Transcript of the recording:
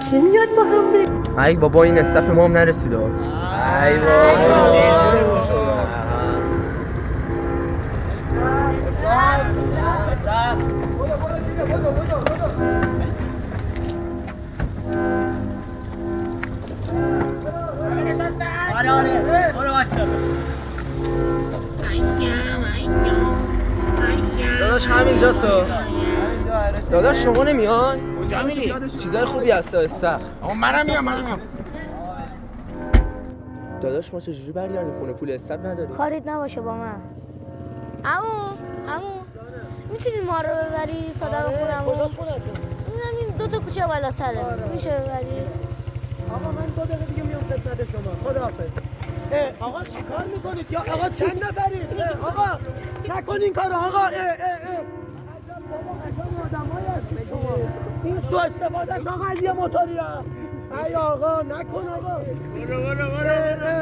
کی میاد با هم بریم؟ ای بابا این استف ما هم نرسید. ای داداش همینجاست. داداش شما نمیای؟ کجا میری؟ چیزای خوبی هست استخ. آقا منم میام. داداش ما چجوری برگردیم خونه؟ پول استخ نداریم. کاریت نباشه با من. عمو میتونی ما رو ببری تا در خونم؟ کجاست خونتون؟ این 2 تا کوچه بالاتره. میشه ببری؟ آقا من 2 دقیقه دیگه میام خدمت شما. خداحافظ. آقا چیکار میکنید؟ یا آقا چند نفرید؟ آقا نکن این کارو آقا. عجب بابا عجب آدمایی هستید شما. این سوء استفاده است آقا از یه موتوری ها. ای آقا نکن آقا. برو.